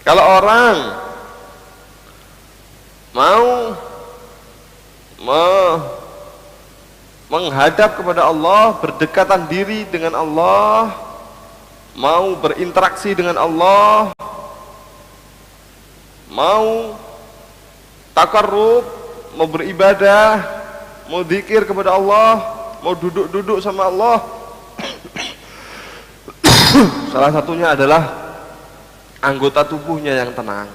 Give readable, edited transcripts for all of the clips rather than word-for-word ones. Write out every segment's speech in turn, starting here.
Kalau orang mau menghadap kepada Allah, berdekatan diri dengan Allah, mau berinteraksi dengan Allah, mau takarrub, mau beribadah, mau zikir kepada Allah, mau duduk-duduk sama Allah, salah satunya adalah anggota tubuhnya yang tenang.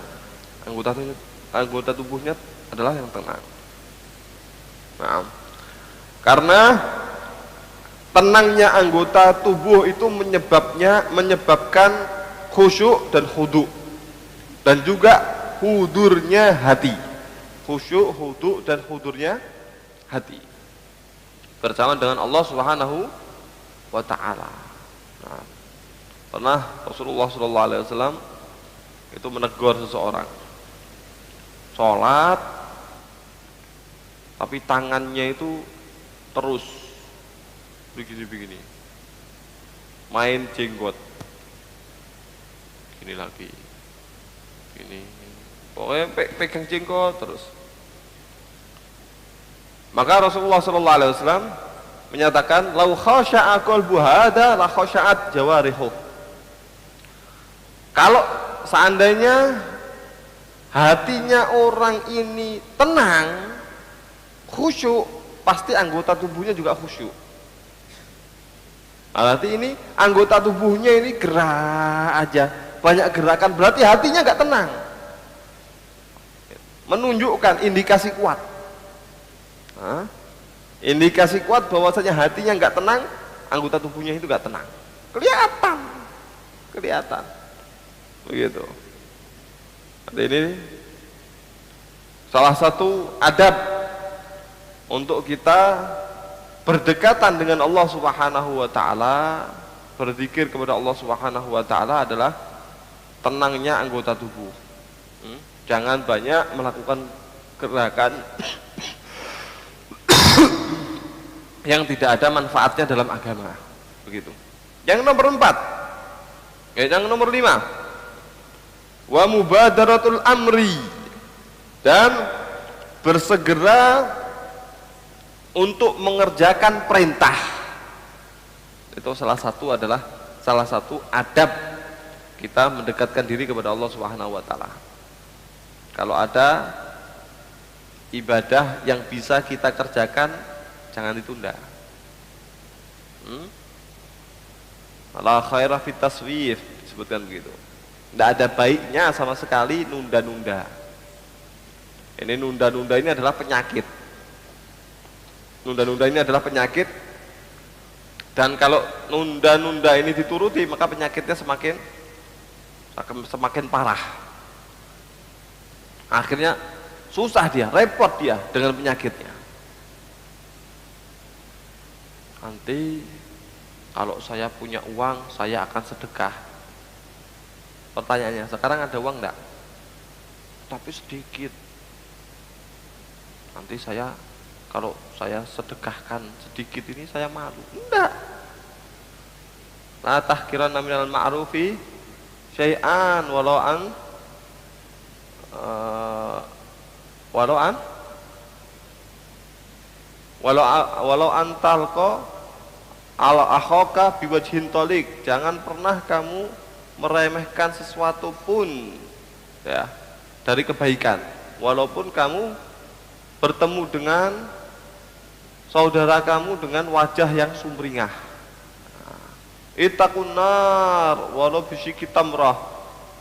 Anggota tubuhnya adalah yang tenang. Nah, karena tenangnya anggota tubuh itu menyebabkan khusyuk dan khudu, dan juga hudurnya hati. Khusyuk, khudu, dan hudurnya hati bersama dengan Allah Subhanahu wa ta'ala. Nah, pernah Rasulullah SAW itu menegur seseorang sholat tapi tangannya itu terus begini main jenggot, gini lagi, gini, pokoknya pegang jenggot terus. Maka Rasulullah SAW menyatakan, lau khasya'a qalbu hada la khasya'at jawarihu. Kalau seandainya hatinya orang ini tenang, khusyuk, pasti anggota tubuhnya juga khusyuk. Berarti ini anggota tubuhnya ini gerak aja, banyak gerakan, berarti hatinya nggak tenang. Menunjukkan indikasi kuat. Indikasi kuat bahwasanya hatinya nggak tenang, anggota tubuhnya itu nggak tenang. Kelihatan. Begitu. Ini salah satu adab untuk kita berdekatan dengan Allah Subhanahu wa ta'ala, berzikir kepada Allah Subhanahu wa ta'ala adalah tenangnya anggota tubuh. Jangan banyak melakukan gerakan yang tidak ada manfaatnya dalam agama. Begitu. Yang nomor 4. Yang nomor 5. Wa mubadaratul amri, dan bersegera untuk mengerjakan perintah. Itu salah satu adab kita mendekatkan diri kepada Allah Subhanahu wa ta'ala. Kalau ada ibadah yang bisa kita kerjakan, jangan ditunda. La khaira fit taswif, disebutkan begitu. Tidak ada baiknya sama sekali nunda-nunda. Ini nunda-nunda ini adalah penyakit. Nunda-nunda ini adalah penyakit. Dan kalau nunda-nunda ini dituruti, maka penyakitnya semakin parah. Akhirnya susah dia, repot dia dengan penyakitnya. Nanti kalau saya punya uang, saya akan sedekah. Pertanyaannya, sekarang ada uang enggak? Tapi sedikit. Nanti kalau saya sedekahkan sedikit ini saya malu. Enggak. La tahkiranna minal ma'rufi syai'an walau antalqa ala akhaka biwajhin tolik. Jangan pernah kamu meremehkan sesuatu pun ya dari kebaikan, walaupun kamu bertemu dengan saudara kamu dengan wajah yang sumringah. Ittaqun nar walau bisyikki tamrah.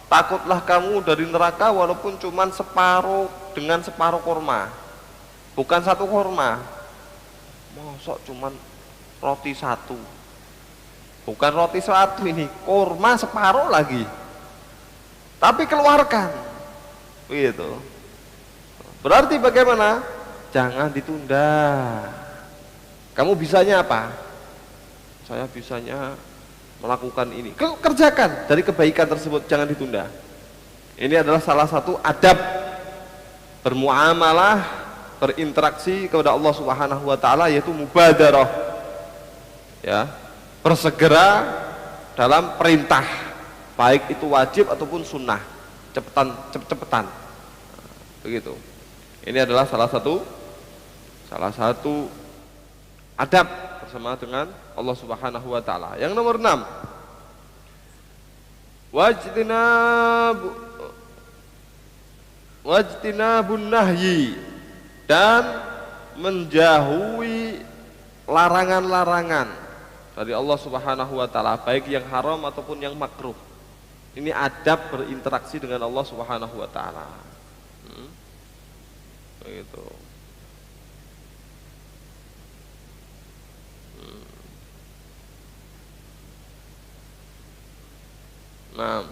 Takutlah kamu dari neraka walaupun cuman dengan separuh kurma. Bukan satu kurma. Mosok cuman roti satu. Bukan roti satu ini, kurma separuh lagi. Tapi keluarkan. Begitu. Berarti bagaimana? Jangan ditunda. Kamu bisanya apa? Saya bisanya melakukan ini. Kerjakan dari kebaikan tersebut, jangan ditunda. Ini adalah salah satu adab bermuamalah, berinteraksi kepada Allah Subhanahu wa ta'ala, yaitu mubadarah. Ya. Bersegera dalam perintah, baik itu wajib ataupun sunnah, cepet-cepetan, begitu. Ini adalah salah satu adab bersama dengan Allah Subhanahu wa taala. Yang nomor 6, wajtinabun nahyi, dan menjauhi larangan-larangan dari Allah Subhanahu wa taala, baik yang haram ataupun yang makruh. Ini adab berinteraksi dengan Allah Subhanahu wa taala. Begitu. Nah,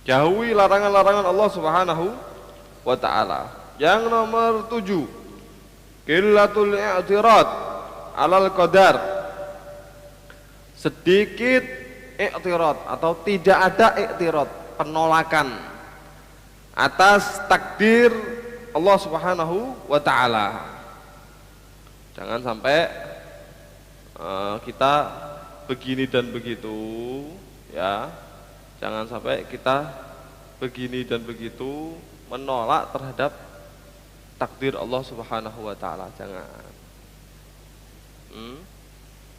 jauhi larangan-larangan Allah Subhanahu wa taala. Yang nomor 7, qillatul i'tirad alal qadar. Sedikit i'tirad atau tidak ada i'tirad, penolakan atas takdir Allah Subhanahu wa taala. Jangan sampai kita begini dan begitu, ya. Jangan sampai kita begini dan begitu menolak terhadap takdir Allah Subhanahu wa taala.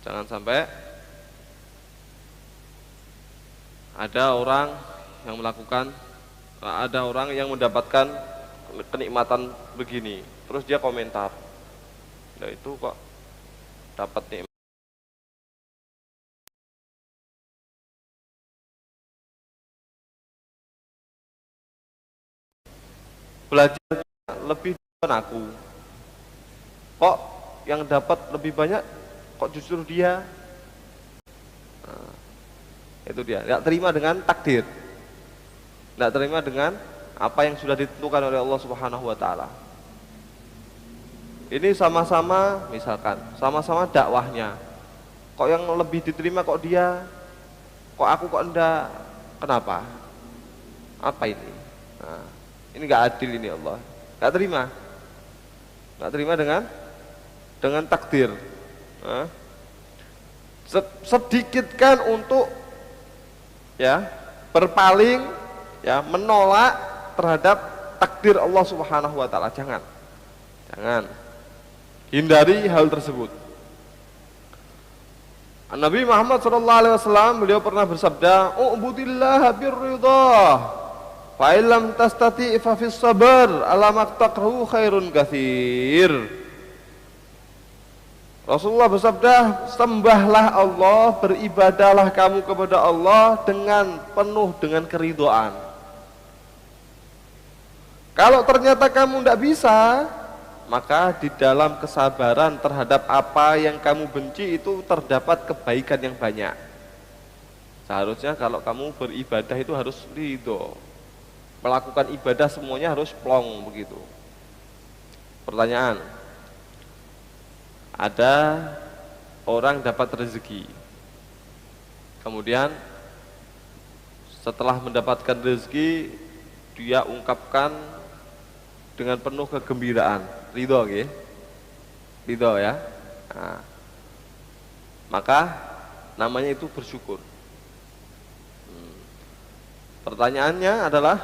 Jangan sampai ada orang yang mendapatkan kenikmatan begini, terus dia komentar, "Lah itu kok dapat nikmat." Belajar lebih dari aku, kok yang dapat lebih banyak, kok justru dia. Nah, itu dia, nggak terima dengan takdir, nggak terima dengan apa yang sudah ditentukan oleh Allah Subhanahu wa taala. Ini sama-sama, misalkan sama-sama dakwahnya, kok yang lebih diterima kok dia, kok aku kok enggak, kenapa, apa ini? Nah, ini nggak adil, ini Allah nggak terima dengan takdir. Nah, sedikitkan untuk berpaling, menolak terhadap takdir Allah Subhanahu wa taala. Jangan hindari hal tersebut. Nabi Muhammad SAW beliau pernah bersabda, "U'budillaha birridha, fa illam tastati fa fis sabr, alamak taqru khairun katsir." Rasulullah bersabda, sembahlah Allah, beribadahlah kamu kepada Allah dengan penuh dengan keridhaan. Kalau ternyata kamu tidak bisa, maka di dalam kesabaran terhadap apa yang kamu benci itu terdapat kebaikan yang banyak. Seharusnya kalau kamu beribadah itu harus ridho, melakukan ibadah semuanya harus plong begitu. Pertanyaan, ada orang dapat rezeki, kemudian setelah mendapatkan rezeki dia ungkapkan dengan penuh kegembiraan, ridho, ridho ya. Nah, maka namanya itu bersyukur. Pertanyaannya adalah,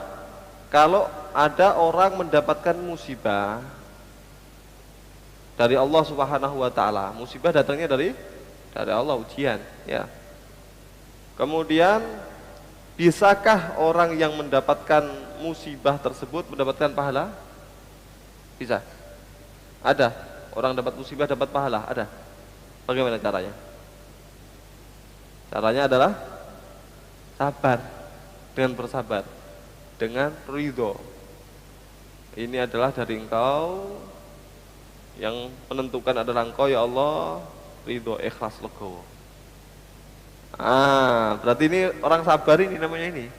kalau ada orang mendapatkan musibah dari Allah Subhanahu wa taala, musibah datangnya dari Allah, ujian, ya. Kemudian bisakah orang yang mendapatkan musibah tersebut mendapatkan pahala? Bisa. Ada orang dapat musibah dapat pahala, ada. Bagaimana caranya? Caranya adalah sabar, dengan bersabar, dengan ridho. Ini adalah dari Engkau, yang menentukan adalah Engkau ya Allah, ridho, ikhlas, legowo. Berarti ini orang sabar, ini namanya ini.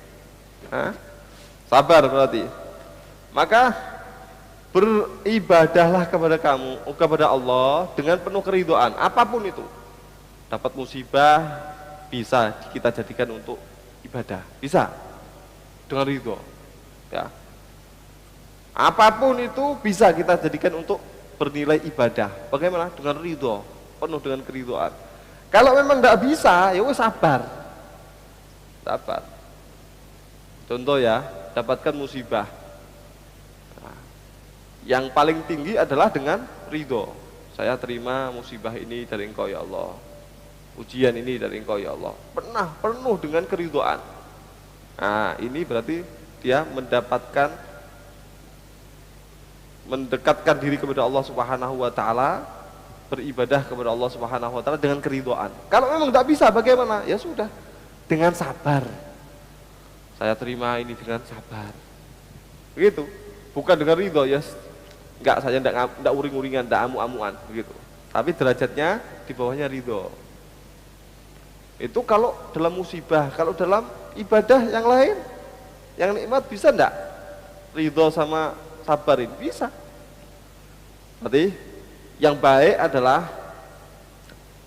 Sabar berarti. Maka beribadahlah kepada Allah dengan penuh keridhaan, apapun itu. Dapat musibah bisa kita jadikan untuk ibadah, bisa dengan ridho, ya. Apapun itu bisa kita jadikan untuk bernilai ibadah. Bagaimana? Dengan ridho, penuh dengan keridhaan. Kalau memang tidak bisa, ya wes sabar. Sabar. Contoh ya, dapatkan musibah. Nah, yang paling tinggi adalah dengan ridho. Saya terima musibah ini dari Engkau ya Allah. Ujian ini dari Engkau ya Allah. Penuh dengan keridhaan. Nah, ini berarti dia mendekatkan diri kepada Allah Subhanahu wa taala, beribadah kepada Allah Subhanahu wa taala dengan keridhaan. Kalau memang tidak bisa bagaimana? Ya sudah, dengan sabar. Saya terima ini dengan sabar. Begitu. Bukan dengan ridho ya. Enggak, saya enggak uring-uringan, enggak amu-amuan begitu. Tapi derajatnya di bawahnya ridho. Itu kalau dalam musibah, kalau dalam ibadah yang lain, yang nikmat bisa enggak? Ridho sama sabar ini bisa. Berarti yang baik adalah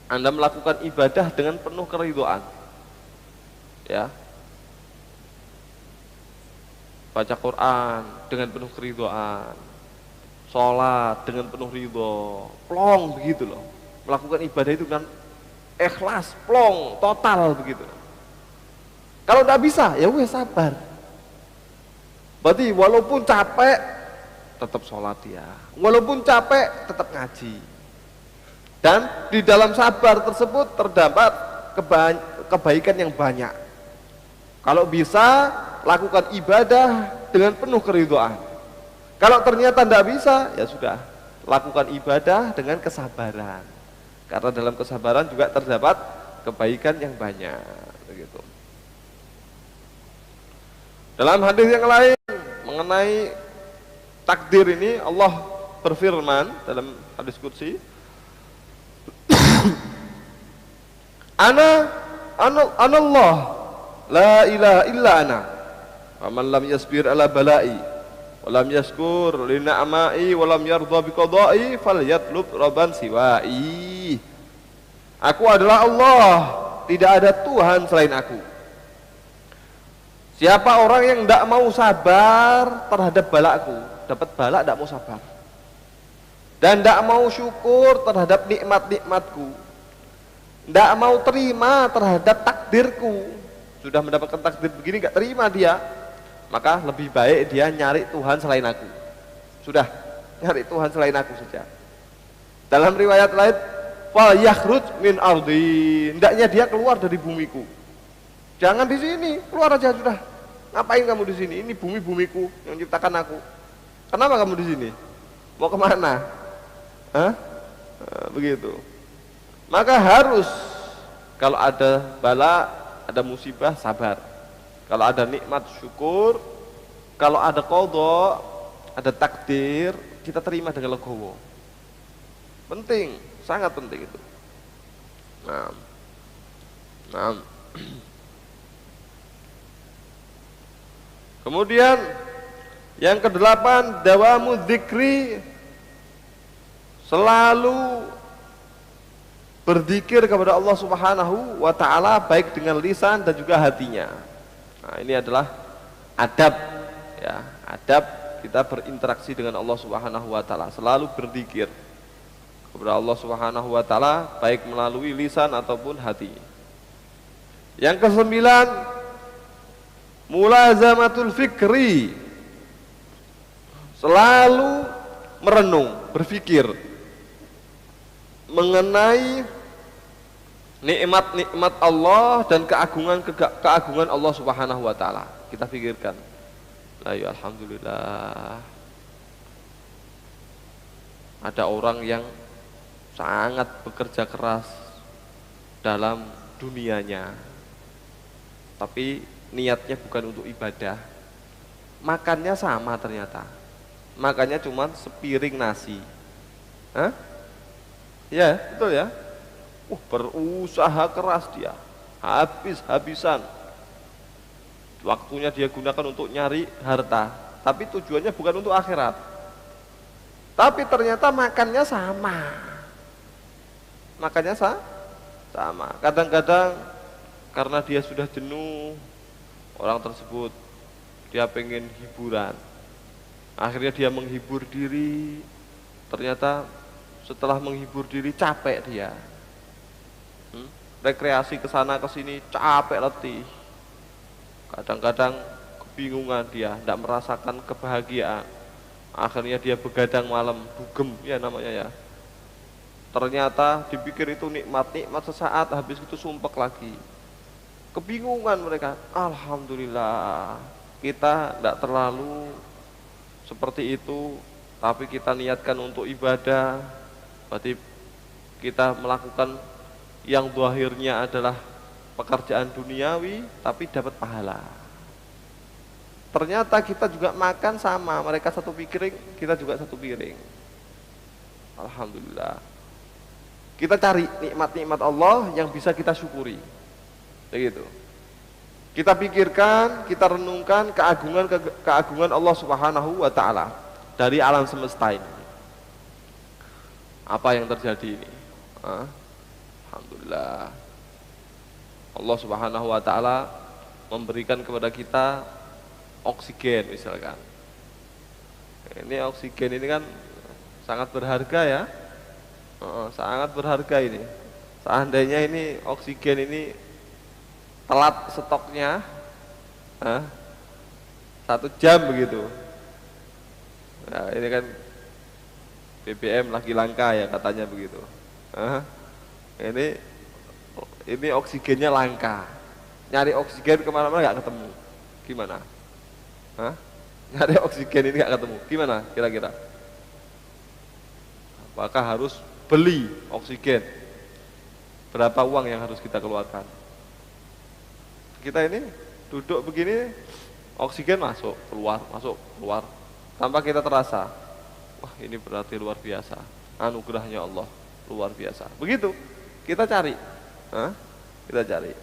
Anda melakukan ibadah dengan penuh keridhaan. Ya. Baca Quran dengan penuh keridhaan, sholat dengan penuh ridho, plong begitu loh. Melakukan ibadah itu kan ikhlas, plong, total begitu. Kalau tidak bisa, ya wes sabar. Berarti walaupun capek, tetap sholat ya. Walaupun capek, tetap ngaji. Dan di dalam sabar tersebut terdapat kebaikan yang banyak. Kalau bisa, lakukan ibadah dengan penuh keridhaan. Kalau ternyata tidak bisa, ya sudah, lakukan ibadah dengan kesabaran. Karena dalam kesabaran juga terdapat kebaikan yang banyak. Begitu. Dalam hadis yang lain mengenai takdir ini, Allah berfirman dalam hadis qudsi, Anallah la ilaha illa ana. Faman lam yasbir ala bala'i wa lam yashkur li na'mai wa lam yardha bi qada'i falyatlub rabban siwa'i. Aku adalah Allah, tidak ada Tuhan selain aku. Siapa orang yang tidak mau sabar terhadap balaku, dapat bala tidak mau sabar, dan tidak mau syukur terhadap nikmat-nikmatku, tidak mau terima terhadap takdirku, sudah mendapatkan takdir begini nggak terima dia, maka lebih baik dia nyari Tuhan selain aku. Sudah, nyari Tuhan selain aku saja. Dalam riwayat lain, fal yakhruj min ardi, hendaknya dia keluar dari bumiku. Jangan di sini, keluar aja sudah. Ngapain kamu di sini? Ini bumiku yang ciptakan aku. Kenapa kamu di sini? Mau kemana? Hah? Begitu. Maka harus kalau ada bala, ada musibah, sabar. Kalau ada nikmat, syukur. Kalau ada qadha, ada takdir, kita terima dengan legowo. Penting, sangat penting itu. Nah. Kemudian yang kedelapan, dawamu dzikri, selalu berzikir kepada Allah Subhanahu wa taala baik dengan lisan dan juga hatinya. Nah, ini adalah adab ya, adab kita berinteraksi dengan Allah Subhanahu wa taala, selalu berzikir kepada Allah Subhanahu wa taala baik melalui lisan ataupun hati. Yang kesembilan, mulazamatul fikri, selalu merenung, berpikir mengenai nikmat-nikmat Allah dan keagungan Allah Subhanahu wa taala. Kita pikirkan. La ya alhamdulillah. Ada orang yang sangat bekerja keras dalam dunianya, tapi niatnya bukan untuk ibadah. Makannya sama ternyata. Makannya cuma sepiring nasi. Hah? Ya, betul ya. Berusaha keras dia, habis-habisan. Waktunya dia gunakan untuk nyari harta, tapi tujuannya bukan untuk akhirat. Tapi ternyata makannya sama. Makannya sama. Kadang-kadang karena dia sudah jenuh, orang tersebut dia pengen hiburan. Akhirnya dia menghibur diri ternyata setelah menghibur diri capek dia. Rekreasi ke sana ke sini capek letih. Kadang-kadang kebingungan dia, tidak merasakan kebahagiaan. Akhirnya dia begadang malam, dugem ya namanya ya. Ternyata dipikir itu nikmat sesaat, habis itu sumpek lagi. Kebingungan mereka. Alhamdulillah, kita tidak terlalu seperti itu, tapi kita niatkan untuk ibadah. Berarti kita melakukan yang zahirnya adalah pekerjaan duniawi, tapi dapat pahala. Ternyata kita juga makan sama, mereka satu piring, kita juga satu piring. Alhamdulillah. Kita cari nikmat-nikmat Allah yang bisa kita syukuri. Begitu. Kita pikirkan, kita renungkan keagungan Allah Subhanahu wa taala dari alam semesta ini. Apa yang terjadi ini? Alhamdulillah. Allah Subhanahu wa taala memberikan kepada kita oksigen misalkan. Ini oksigen ini kan sangat berharga ya. Sangat berharga ini. Seandainya ini oksigen ini telat stoknya 1 jam begitu. Nah, ini kan BBM lagi langka ya katanya begitu. Ini oksigennya langka. Nyari oksigen kemana-mana nggak ketemu. Gimana? Nyari oksigen ini nggak ketemu. Gimana kira-kira? Apakah harus beli oksigen? Berapa uang yang harus kita keluarkan? Kita ini duduk begini, oksigen masuk, keluar, tanpa kita terasa. Wah, ini berarti luar biasa. Anugerahnya Allah luar biasa. Begitu kita cari, kita cari.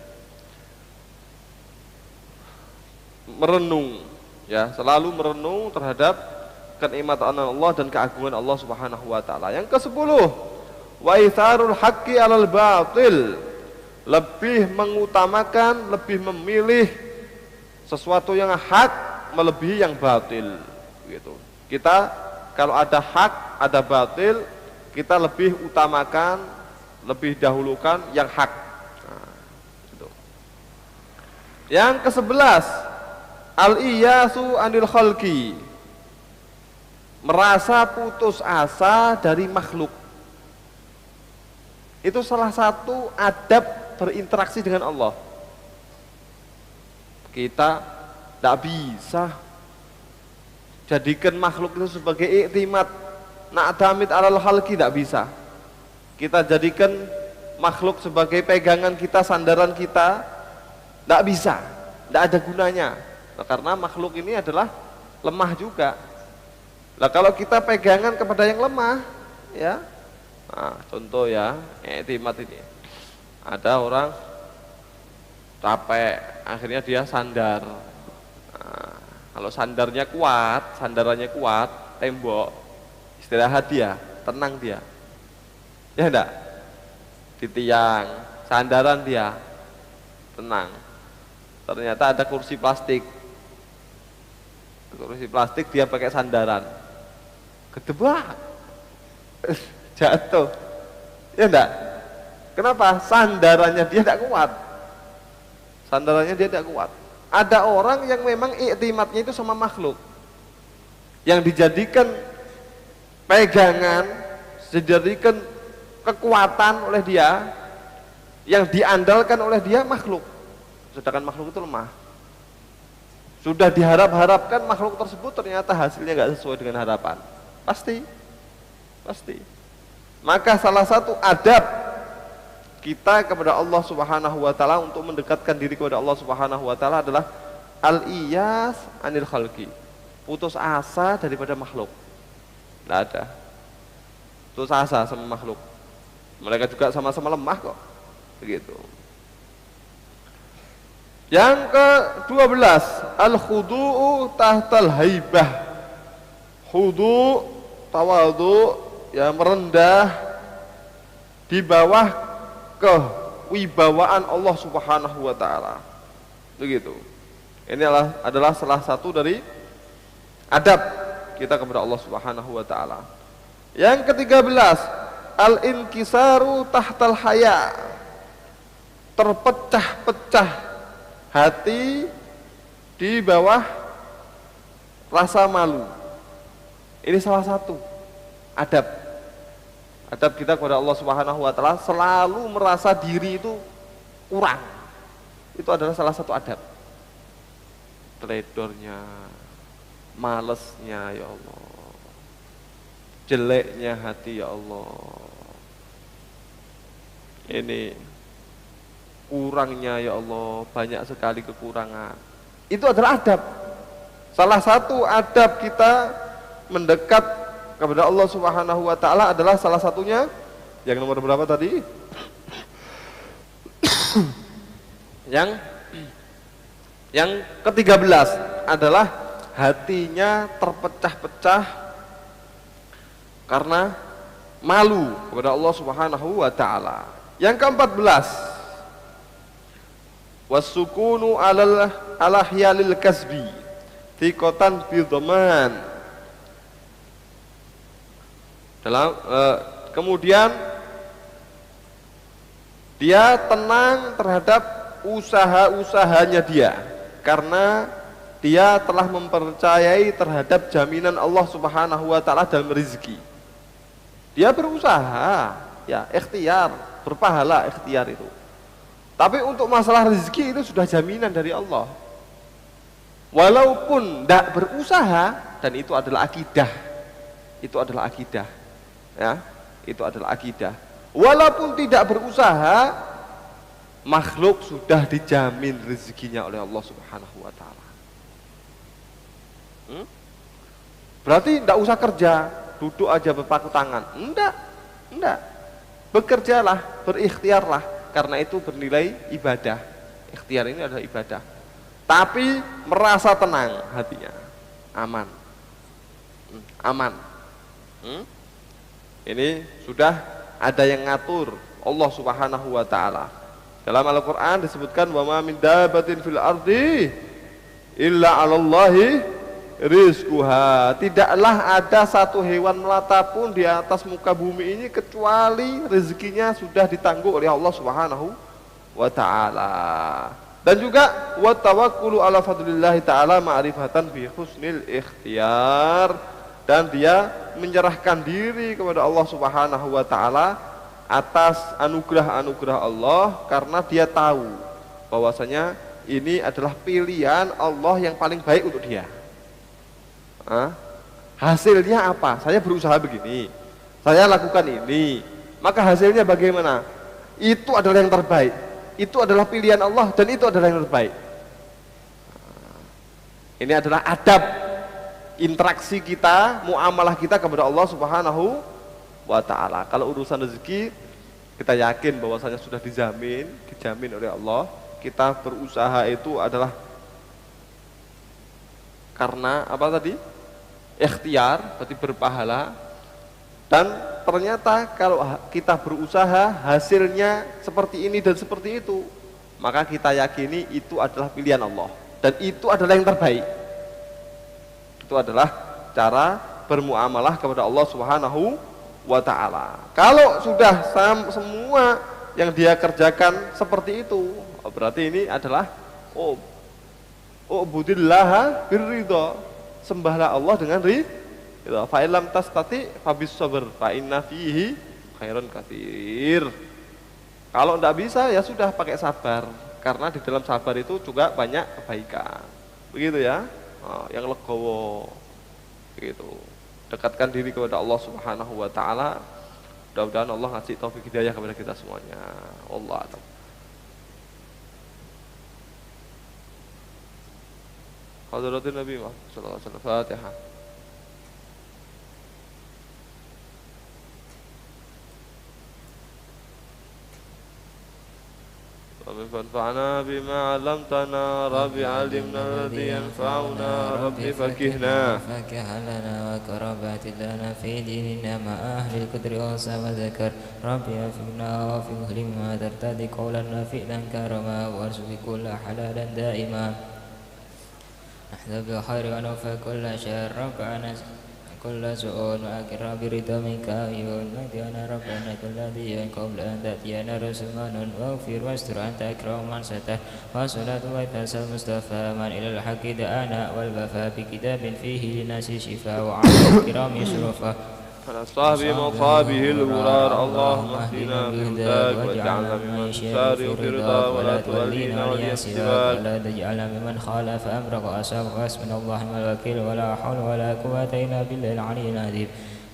Merenung, ya, selalu merenung terhadap kenikmatan Allah dan keagungan Allah Subhanahu wa taala. Yang ke-10, wa itharul haqqi 'alal batil. Lebih mengutamakan, lebih memilih sesuatu yang hak melebihi yang batil, gitu. Kita kalau ada hak, ada batil, kita lebih utamakan, lebih dahulukan yang hak. Gitu. Yang ke-11, al-iyasu anil khalqi. Merasa putus asa dari makhluk. Itu salah satu adab berinteraksi dengan Allah. Kita tidak bisa jadikan makhluk itu sebagai iktimat, na'tamid alal khalqi, tidak bisa. Kita jadikan makhluk sebagai pegangan kita, sandaran kita, tidak bisa, tidak ada gunanya. Nah, karena makhluk ini adalah lemah juga. Nah, kalau kita pegangan kepada yang lemah, ya, contoh ya, iktimat ini. Ada orang capek, akhirnya dia sandar. Kalau sandarannya kuat, tembok, istirahat dia, tenang dia. Ya enggak? Di tiang, sandaran dia, tenang. Ternyata ada kursi plastik. Kursi plastik dia pakai sandaran. Gedebak. Jatuh. Ya enggak? Kenapa? Sandarannya dia tidak kuat. Sandarannya dia tidak kuat. Ada orang yang memang iktimatnya itu sama makhluk, yang dijadikan pegangan, dijadikan kekuatan oleh dia, yang diandalkan oleh dia makhluk. Sedangkan makhluk itu lemah. Sudah diharap-harapkan makhluk tersebut, ternyata hasilnya nggak sesuai dengan harapan. Pasti. Maka salah satu adab kita kepada Allah Subhanahu wa taala untuk mendekatkan diri kepada Allah Subhanahu wa taala adalah al-iyas anil khalqi. Putus asa daripada makhluk. Tidak ada. Putus asa sama makhluk. Mereka juga sama-sama lemah kok. Begitu. Yang ke-12, al-khudu'u tahtal haibah. Khudu', tawadhu, ya, merendah di bawah kewibawaan Allah Subhanahu wa taala. Begitu. Ini adalah salah satu dari adab kita kepada Allah Subhanahu wa taala. Yang ke-13, al-inkisaru tahtal haya. Terpecah-pecah hati di bawah rasa malu. Ini salah satu adab. Adab kita kepada Allah Subhanahu wa taala, selalu merasa diri itu kurang. Itu adalah salah satu adab. Teledornya, malesnya ya Allah. Jeleknya hati ya Allah. Ini kurangnya ya Allah, banyak sekali kekurangan. Itu adalah adab. Salah satu adab kita mendekat kepada Allah Subhanahu wa taala adalah salah satunya yang nomor berapa tadi? yang ke-13 adalah hatinya terpecah-pecah karena malu kepada Allah Subhanahu wa taala. Yang ke-14, wasukunu ala hiyalil kasbi thiqatan bidhaman. Kemudian dia tenang terhadap usaha-usahanya dia karena dia telah mempercayai terhadap jaminan Allah Subhanahu wa taala dalam rezeki. Dia berusaha, ya ikhtiar, berpahala ikhtiar itu. Tapi untuk masalah rezeki itu sudah jaminan dari Allah. Walaupun tidak berusaha, dan itu adalah akidah. Itu adalah akidah. Ya, itu adalah akidah. Walaupun tidak berusaha, makhluk sudah dijamin rezekinya oleh Allah Subhanahu wa taala. Berarti tidak usah kerja, duduk aja berpangku tangan. Enggak. Bekerjalah, berikhtiarlah, karena itu bernilai ibadah. Ikhtiar ini adalah ibadah. Tapi merasa tenang hatinya, aman. Ini sudah ada yang ngatur Allah Subhanahu wa taala. Dalam Al-Qur'an disebutkan wa ma min dabbatin fil ardi illa 'alallahi rizquha. Tidaklah ada satu hewan melata pun di atas muka bumi ini kecuali rezekinya sudah ditangguh oleh Allah Subhanahu wa taala. Dan juga wa tawakkulu ala fadlillahi ta'ala ma'rifatan bi husnil ikhtiyar, dan dia menyerahkan diri kepada Allah Subhanahu wa taala atas anugerah-anugerah Allah karena dia tahu bahwasanya ini adalah pilihan Allah yang paling baik untuk dia. Hasilnya apa? Saya berusaha begini, saya lakukan ini, maka hasilnya bagaimana? Itu adalah yang terbaik. Itu adalah pilihan Allah dan itu adalah yang terbaik. Ini adalah adab interaksi kita, muamalah kita kepada Allah Subhanahu wa taala. Kalau urusan rezeki kita yakin bahwasanya sudah dijamin oleh Allah. Kita berusaha itu adalah karena apa tadi? Ikhtiar, berarti berpahala. Dan ternyata kalau kita berusaha hasilnya seperti ini dan seperti itu, maka kita yakini itu adalah pilihan Allah dan itu adalah yang terbaik. Itu adalah cara bermuamalah kepada Allah Subhanahu wa taala. Kalau sudah semua yang dia kerjakan seperti itu, berarti ini adalah ubudillaha birridha. Sembahlah Allah dengan ridha. Fa illam tastati fabis sabr fa inna fihi khairan katsir. Kalau tidak bisa ya sudah pakai sabar, karena di dalam sabar itu juga banyak kebaikan. Begitu ya. Yang legowo. Begitu. Dekatkan diri kepada Allah Subhanahu wa taala. Mudah-mudahan Allah ngasih taufik hidayah kepada kita semuanya. Allah a'lam. Hadratin Nabi Muhammad sallallahu alaihi wasallam. Fatihah. رب فانفعنا بما علمتنا رب علمنا الذي ينفعنا رب فقهنا فكه لنا وكربات لنا في ديننا مع أهل القدر والصبر وذكر رب وفقنا وفقه لما ترتدي قولا وفعلا كرما وارزق كل حلالا دائما نحن بخير ونوفى كل شر ربنا كل سوء وأكر برضا منك عيون مهدنا ربنا كل ذي قبل أن تأتينا رسمان واغفر واستر أنت أكرم من ستر وصلاة ويتنسى المصطفى من إلى الحق دعانا والوفاء بكتاب فيه للناس شفاء وعلى الكرام شرفا على صاحب مصابه الغرار اللهم اهدنا بهداك واجعلنا ممن تسارع في رضا ولا تولينا وليا سواك ولا تجعلنا ممن خالف أمرك وأسابق حسبنا الله ونعم الوكيل ولا حول ولا قوة إلا بالله العلي العظيم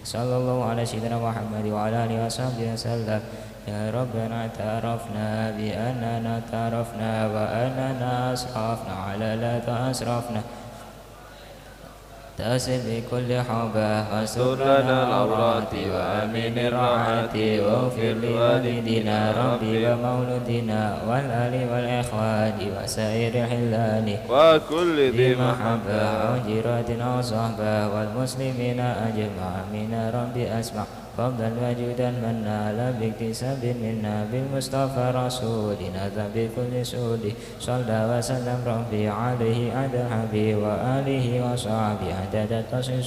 صلى الله على سيدنا محمد وعلى آله وصحبه وسلم يا ربنا اعترفنا بأننا اعترفنا وأننا أسرفنا على لا تأسرفنا تأسف بكل حبة واستر لنا العورات وأمن الراحات واغفر لوالدنا ربي ومولودنا والآل والإخوان وسائر الحلال وكل ذي بمحبة وجيرات وصحبة والمسلمين أجمعين ربي أسمع فضلا وجودا منا لا باكتساب منا بالمصطفى رسولنا ذنب كل سود صلى وسلم ربي عليه عند الحبيب وآله وصحبه عدد التصيص